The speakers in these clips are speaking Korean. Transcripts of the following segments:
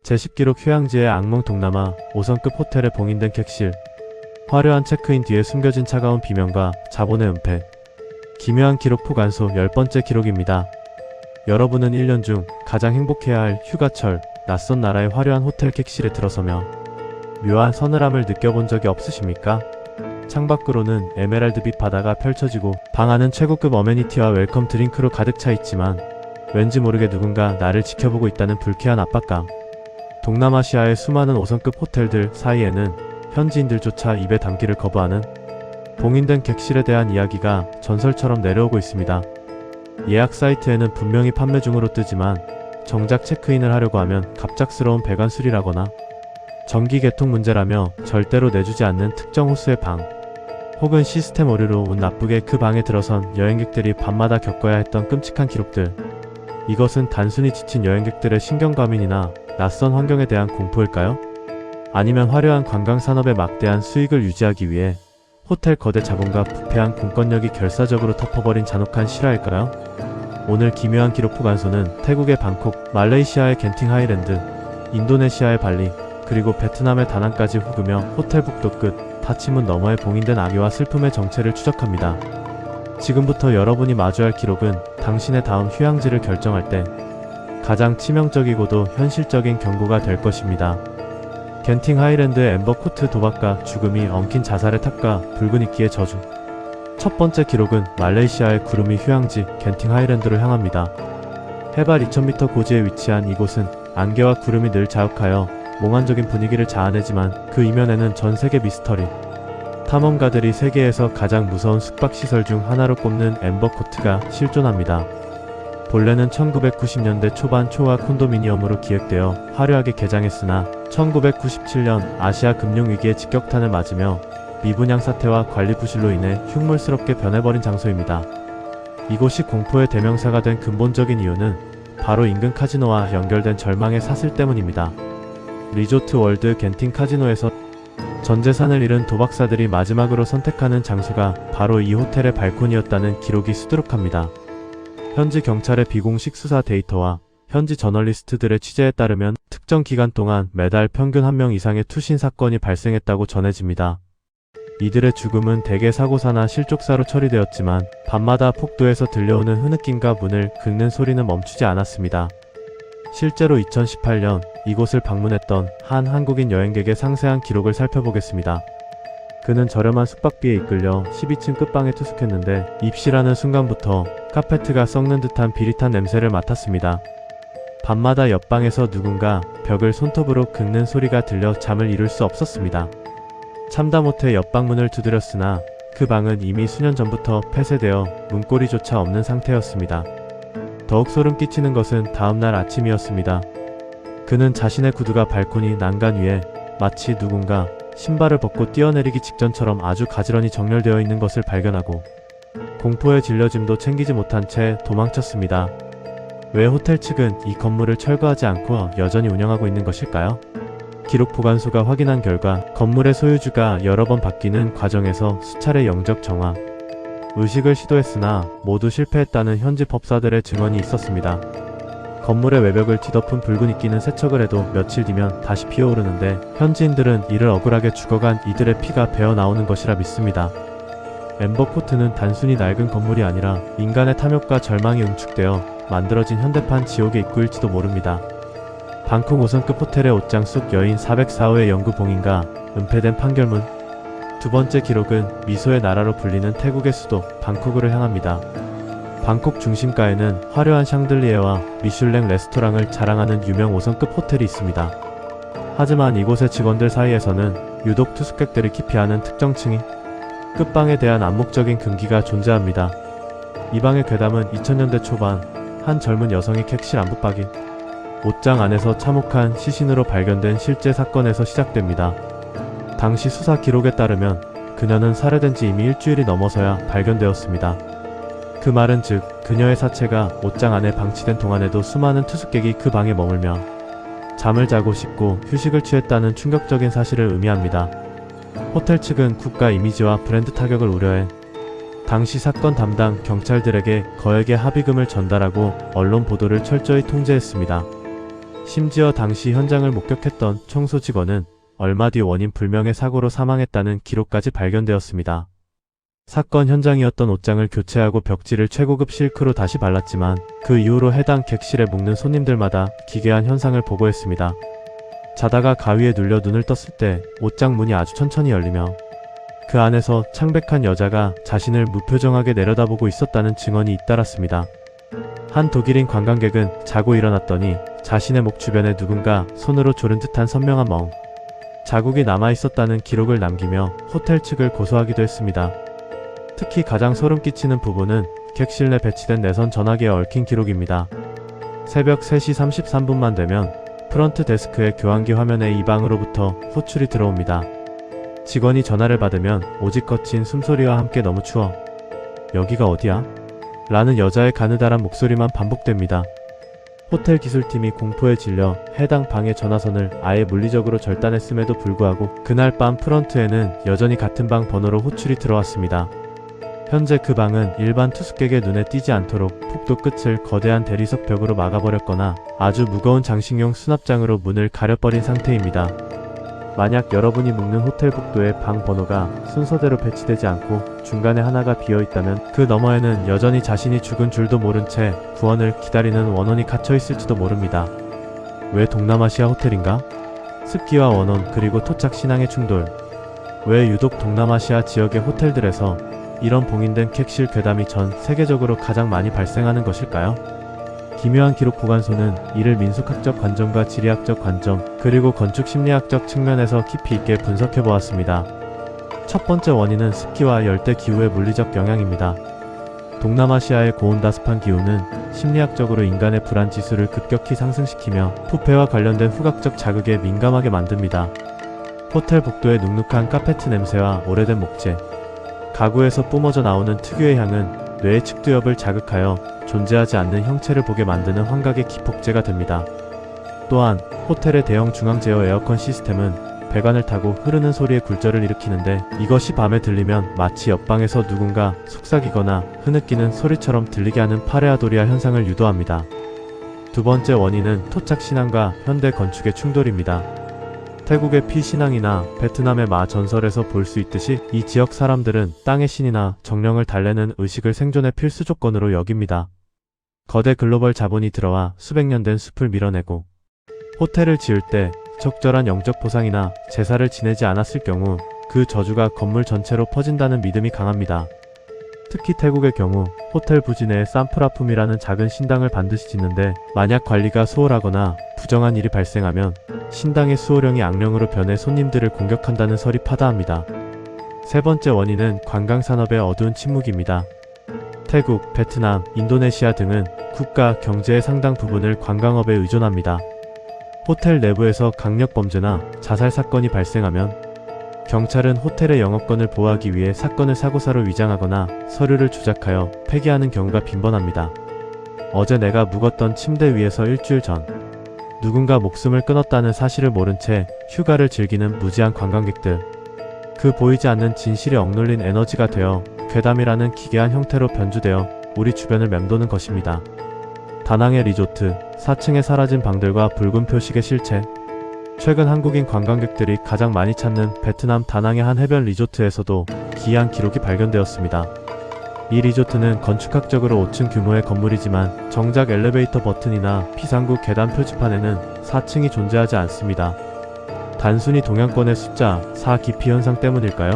제10기록 휴양지의 악몽 동남아 5성급 호텔에 봉인된 객실. 화려한 체크인 뒤에 숨겨진 차가운 비명과 자본의 은폐. 기묘한 기록 포간소 10번째 기록입니다. 여러분은 1년 중 가장 행복해야 할 휴가철, 낯선 나라의 화려한 호텔 객실에 들어서며 묘한 서늘함을 느껴본 적이 없으십니까? 창밖으로는 에메랄드빛 바다가 펼쳐지고 방 안은 최고급 어메니티와 웰컴 드링크로 가득 차 있지만 왠지 모르게 누군가 나를 지켜보고 있다는 불쾌한 압박감. 동남아시아의 수많은 5성급 호텔들 사이에는 현지인들조차 입에 담기를 거부하는 봉인된 객실에 대한 이야기가 전설처럼 내려오고 있습니다. 예약 사이트에는 분명히 판매 중으로 뜨지만 정작 체크인을 하려고 하면 갑작스러운 배관 수리라거나 전기 개통 문제라며 절대로 내주지 않는 특정 호수의 방, 혹은 시스템 오류로 운 나쁘게 그 방에 들어선 여행객들이 밤마다 겪어야 했던 끔찍한 기록들. 이것은 단순히 지친 여행객들의 신경과민이나 낯선 환경에 대한 공포일까요? 아니면 화려한 관광산업의 막대한 수익을 유지하기 위해 호텔 거대 자본과 부패한 공권력이 결사적으로 덮어버린 잔혹한 실화일까요? 오늘 기묘한 기록 포간소는 태국의 방콕, 말레이시아의 겐팅 하이랜드, 인도네시아의 발리, 그리고 베트남의 다낭까지 후그며 호텔 복도 끝, 닫힌문 너머에 봉인된 악의와 슬픔의 정체를 추적합니다. 지금부터 여러분이 마주할 기록은 당신의 다음 휴양지를 결정할 때 가장 치명적이고도 현실적인 경고가 될 것입니다. 겐팅 하이랜드의 엠버 코트 도박과 죽음이 엉킨 자살의 탑과 붉은 이끼의 저주. 첫 번째 기록은 말레이시아의 구름이 휴양지 겐팅 하이랜드로 향합니다. 해발 2000m 고지에 위치한 이곳은 안개와 구름이 늘 자욱하여 몽환적인 분위기를 자아내지만 그 이면에는 전 세계 미스터리. 탐험가들이 세계에서 가장 무서운 숙박시설 중 하나로 꼽는 엠버 코트가 실존합니다. 본래는 1990년대 초반 초호화 콘도미니엄으로 기획되어 화려하게 개장했으나 1997년 아시아 금융위기의 직격탄을 맞으며 미분양 사태와 관리 부실로 인해 흉물스럽게 변해버린 장소입니다. 이곳이 공포의 대명사가 된 근본적인 이유는 바로 인근 카지노와 연결된 절망의 사슬 때문입니다. 리조트 월드 겐팅 카지노에서 전 재산을 잃은 도박사들이 마지막으로 선택하는 장소가 바로 이 호텔의 발코니였다는 기록이 수두룩합니다. 현지 경찰의 비공식 수사 데이터와 현지 저널리스트들의 취재에 따르면 특정 기간 동안 매달 평균 1명 이상의 투신 사건이 발생했다고 전해집니다. 이들의 죽음은 대개 사고사나 실족사로 처리되었지만 밤마다 폭도에서 들려오는 흐느낌과 문을 긁는 소리는 멈추지 않았습니다. 실제로 2018년 이곳을 방문했던 한 한국인 여행객의 상세한 기록을 살펴보겠습니다. 그는 저렴한 숙박비에 이끌려 12층 끝방에 투숙했는데 입실하는 순간부터 카페트가 썩는 듯한 비릿한 냄새를 맡았습니다. 밤마다 옆방에서 누군가 벽을 손톱으로 긁는 소리가 들려 잠을 이룰 수 없었습니다. 참다 못해 옆방 문을 두드렸으나 그 방은 이미 수년 전부터 폐쇄되어 문고리조차 없는 상태였습니다. 더욱 소름 끼치는 것은 다음날 아침이었습니다. 그는 자신의 구두가 발코니 난간 위에 마치 누군가 신발을 벗고 뛰어내리기 직전처럼 아주 가지런히 정렬되어 있는 것을 발견하고 공포에 질려짐도 챙기지 못한 채 도망쳤습니다. 왜 호텔 측은 이 건물을 철거하지 않고 여전히 운영하고 있는 것일까요? 기록 보관소가 확인한 결과 건물의 소유주가 여러 번 바뀌는 과정에서 수차례 영적 정화, 의식을 시도했으나 모두 실패했다는 현지 법사들의 증언이 있었습니다. 건물의 외벽을 뒤덮은 붉은 이끼는 세척을 해도 며칠 뒤면 다시 피어오르는데 현지인들은 이를 억울하게 죽어간 이들의 피가 배어나오는 것이라 믿습니다. 엠버 코트는 단순히 낡은 건물이 아니라 인간의 탐욕과 절망이 응축되어 만들어진 현대판 지옥의 입구일지도 모릅니다. 방콕 5성급 호텔의 옷장 속 여인 404호의 영구 봉인과 은폐된 판결문. 두 번째 기록은 미소의 나라로 불리는 태국의 수도 방콕으로 향합니다. 방콕 중심가에는 화려한 샹들리에와 미슐랭 레스토랑을 자랑하는 유명 5성급 호텔이 있습니다. 하지만 이곳의 직원들 사이에서는 유독 투숙객들이 기피하는 특정층이 끝방에 대한 암묵적인 금기가 존재합니다. 이 방의 괴담은 2000년대 초반 한 젊은 여성이 객실 안붙박이 옷장 안에서 참혹한 시신으로 발견된 실제 사건에서 시작됩니다. 당시 수사 기록에 따르면 그녀는 살해된 지 이미 일주일이 넘어서야 발견되었습니다. 그 말은 즉 그녀의 사체가 옷장 안에 방치된 동안에도 수많은 투숙객이 그 방에 머물며 잠을 자고 씻고 휴식을 취했다는 충격적인 사실을 의미합니다. 호텔 측은 국가 이미지와 브랜드 타격을 우려해 당시 사건 담당 경찰들에게 거액의 합의금을 전달하고 언론 보도를 철저히 통제했습니다. 심지어 당시 현장을 목격했던 청소 직원은 얼마 뒤 원인 불명의 사고로 사망했다는 기록까지 발견되었습니다. 사건 현장이었던 옷장을 교체하고 벽지를 최고급 실크로 다시 발랐지만 그 이후로 해당 객실에 묵는 손님들마다 기괴한 현상을 보고했습니다. 자다가 가위에 눌려 눈을 떴을 때 옷장 문이 아주 천천히 열리며 그 안에서 창백한 여자가 자신을 무표정하게 내려다보고 있었다는 증언이 잇따랐습니다. 한 독일인 관광객은 자고 일어났더니 자신의 목 주변에 누군가 손으로 조른 듯한 선명한 멍 자국이 남아있었다는 기록을 남기며 호텔 측을 고소하기도 했습니다. 특히 가장 소름 끼치는 부분은 객실 내 배치된 내선 전화기에 얽힌 기록입니다. 새벽 3시 33분만 되면 프런트 데스크의 교환기 화면에 이 방으로부터 호출이 들어옵니다. 직원이 전화를 받으면 오직 거친 숨소리와 함께 너무 추워. 여기가 어디야? 라는 여자의 가느다란 목소리만 반복됩니다. 호텔 기술팀이 공포에 질려 해당 방의 전화선을 아예 물리적으로 절단했음에도 불구하고 그날 밤 프런트에는 여전히 같은 방 번호로 호출이 들어왔습니다. 현재 그 방은 일반 투숙객의 눈에 띄지 않도록 복도 끝을 거대한 대리석 벽으로 막아버렸거나 아주 무거운 장식용 수납장으로 문을 가려버린 상태입니다. 만약 여러분이 묵는 호텔 복도에 방 번호가 순서대로 배치되지 않고 중간에 하나가 비어있다면 그 너머에는 여전히 자신이 죽은 줄도 모른 채 구원을 기다리는 원혼이 갇혀있을지도 모릅니다. 왜 동남아시아 호텔인가? 습기와 원혼 그리고 토착 신앙의 충돌. 왜 유독 동남아시아 지역의 호텔들에서 이런 봉인된 객실 괴담이 전 세계적으로 가장 많이 발생하는 것일까요? 기묘한 기록 보관소는 이를 민俗학적 관점과 지리학적 관점, 그리고 건축 심리학적 측면에서 깊이 있게 분석해 보았습니다. 첫 번째 원인은 습기와 열대 기후의 물리적 영향입니다. 동남아시아의 고온다습한 기후는 심리학적으로 인간의 불안 지수를 급격히 상승시키며 부패와 관련된 후각적 자극에 민감하게 만듭니다. 호텔 복도의 눅눅한 카페트 냄새와 오래된 목재, 가구에서 뿜어져 나오는 특유의 향은 뇌의 측두엽을 자극하여 존재하지 않는 형체를 보게 만드는 환각의 기폭제가 됩니다. 또한 호텔의 대형 중앙 제어 에어컨 시스템은 배관을 타고 흐르는 소리의 굴절을 일으키는데 이것이 밤에 들리면 마치 옆방에서 누군가 속삭이거나 흐느끼는 소리처럼 들리게 하는 파레아도리아 현상을 유도합니다. 두 번째 원인은 토착 신앙과 현대 건축의 충돌입니다. 태국의 피신앙이나 베트남의 마 전설에서 볼 수 있듯이 이 지역 사람들은 땅의 신이나 정령을 달래는 의식을 생존의 필수 조건으로 여깁니다. 거대 글로벌 자본이 들어와 수백 년 된 숲을 밀어내고 호텔을 지을 때 적절한 영적 보상이나 제사를 지내지 않았을 경우 그 저주가 건물 전체로 퍼진다는 믿음이 강합니다. 특히 태국의 경우 호텔 부지 내에 산프라품이라는 작은 신당을 반드시 짓는데 만약 관리가 소홀하거나 부정한 일이 발생하면 신당의 수호령이 악령으로 변해 손님들을 공격한다는 설이 파다합니다. 세 번째 원인은 관광산업의 어두운 침묵입니다. 태국, 베트남, 인도네시아 등은 국가 경제의 상당 부분을 관광업에 의존합니다. 호텔 내부에서 강력 범죄나 자살 사건이 발생하면 경찰은 호텔의 영업권을 보호하기 위해 사건을 사고사로 위장하거나 서류를 조작하여 폐기하는 경우가 빈번합니다. 어제 내가 묵었던 침대 위에서 일주일 전 누군가 목숨을 끊었다는 사실을 모른 채 휴가를 즐기는 무지한 관광객들. 그 보이지 않는 진실이 억눌린 에너지가 되어 괴담이라는 기괴한 형태로 변주되어 우리 주변을 맴도는 것입니다. 다낭의 리조트, 4층에 사라진 방들과 붉은 표식의 실체. 최근 한국인 관광객들이 가장 많이 찾는 베트남 다낭의 한 해변 리조트에서도 기이한 기록이 발견되었습니다. 이 리조트는 건축학적으로 5층 규모의 건물이지만 정작 엘리베이터 버튼이나 비상구 계단 표지판에는 4층이 존재하지 않습니다. 단순히 동양권의 숫자 4 기피 현상 때문일까요?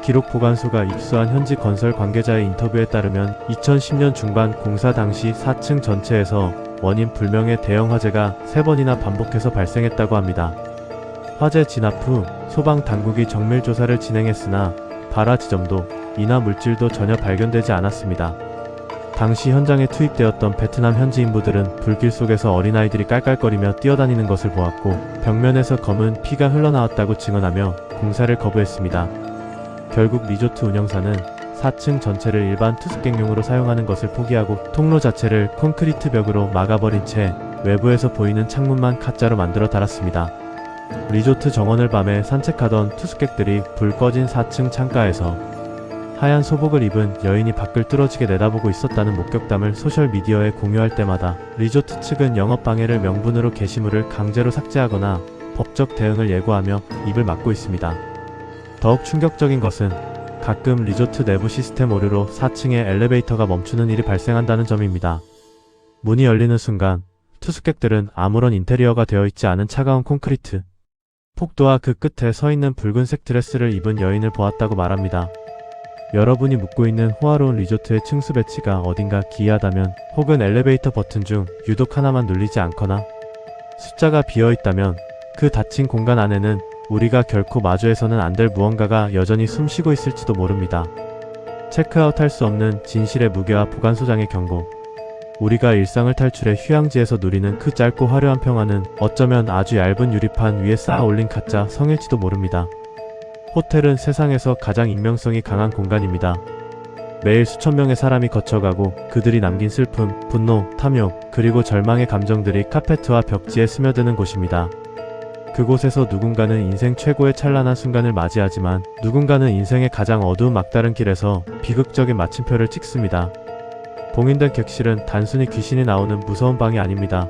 기록 보관소가 입수한 현지 건설 관계자의 인터뷰에 따르면 2010년 중반 공사 당시 4층 전체에서 원인 불명의 대형 화재가 3번이나 반복해서 발생했다고 합니다. 화재 진압 후 소방 당국이 정밀 조사를 진행했으나 발화 지점도 인화 물질도 전혀 발견되지 않았습니다. 당시 현장에 투입되었던 베트남 현지 인부들은 불길 속에서 어린아이들이 깔깔거리며 뛰어다니는 것을 보았고 벽면에서 검은 피가 흘러나왔다고 증언하며 공사를 거부했습니다. 결국 리조트 운영사는 4층 전체를 일반 투숙객용으로 사용하는 것을 포기하고 통로 자체를 콘크리트 벽으로 막아버린 채 외부에서 보이는 창문만 가짜로 만들어 달았습니다. 리조트 정원을 밤에 산책하던 투숙객들이 불 꺼진 4층 창가에서 하얀 소복을 입은 여인이 밖을 뚫어지게 내다보고 있었다는 목격담을 소셜미디어에 공유할 때마다 리조트 측은 영업방해를 명분으로 게시물을 강제로 삭제하거나 법적 대응을 예고하며 입을 막고 있습니다. 더욱 충격적인 것은 가끔 리조트 내부 시스템 오류로 4층에 엘리베이터가 멈추는 일이 발생한다는 점입니다. 문이 열리는 순간 투숙객들은 아무런 인테리어가 되어 있지 않은 차가운 콘크리트 폭도와 그 끝에 서 있는 붉은색 드레스를 입은 여인을 보았다고 말합니다. 여러분이 묵고 있는 호화로운 리조트의 층수 배치가 어딘가 기이하다면, 혹은 엘리베이터 버튼 중 유독 하나만 눌리지 않거나 숫자가 비어 있다면 그 닫힌 공간 안에는 우리가 결코 마주해서는 안 될 무언가가 여전히 숨쉬고 있을지도 모릅니다. 체크아웃할 수 없는 진실의 무게와 보관소장의 경고. 우리가 일상을 탈출해 휴양지에서 누리는 그 짧고 화려한 평화는 어쩌면 아주 얇은 유리판 위에 쌓아 올린 가짜 성일지도 모릅니다. 호텔은 세상에서 가장 익명성이 강한 공간입니다. 매일 수천 명의 사람이 거쳐가고 그들이 남긴 슬픔, 분노, 탐욕, 그리고 절망의 감정들이 카페트와 벽지에 스며드는 곳입니다. 그곳에서 누군가는 인생 최고의 찬란한 순간을 맞이하지만 누군가는 인생의 가장 어두운 막다른 길에서 비극적인 마침표를 찍습니다. 봉인된 객실은 단순히 귀신이 나오는 무서운 방이 아닙니다.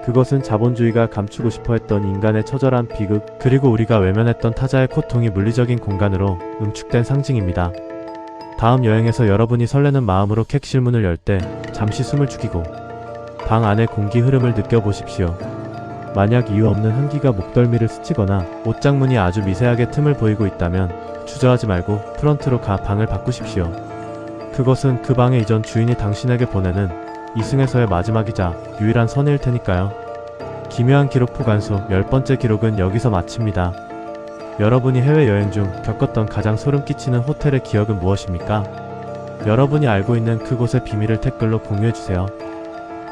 그것은 자본주의가 감추고 싶어 했던 인간의 처절한 비극, 그리고 우리가 외면했던 타자의 고통이 물리적인 공간으로 응축된 상징입니다. 다음 여행에서 여러분이 설레는 마음으로 객실 문을 열 때 잠시 숨을 죽이고 방 안의 공기 흐름을 느껴보십시오. 만약 이유 없는 한기가 목덜미를 스치거나 옷장문이 아주 미세하게 틈을 보이고 있다면 주저하지 말고 프런트로 가 방을 바꾸십시오. 그것은 그 방의 이전 주인이 당신에게 보내는 이승에서의 마지막이자 유일한 선의일 테니까요. 기묘한 기록 포간소 10번째 기록은 여기서 마칩니다. 여러분이 해외여행 중 겪었던 가장 소름 끼치는 호텔의 기억은 무엇입니까? 여러분이 알고 있는 그곳의 비밀을 댓글로 공유해주세요.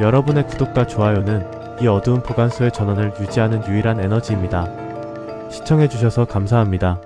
여러분의 구독과 좋아요는 이 어두운 포간소의 전원을 유지하는 유일한 에너지입니다. 시청해주셔서 감사합니다.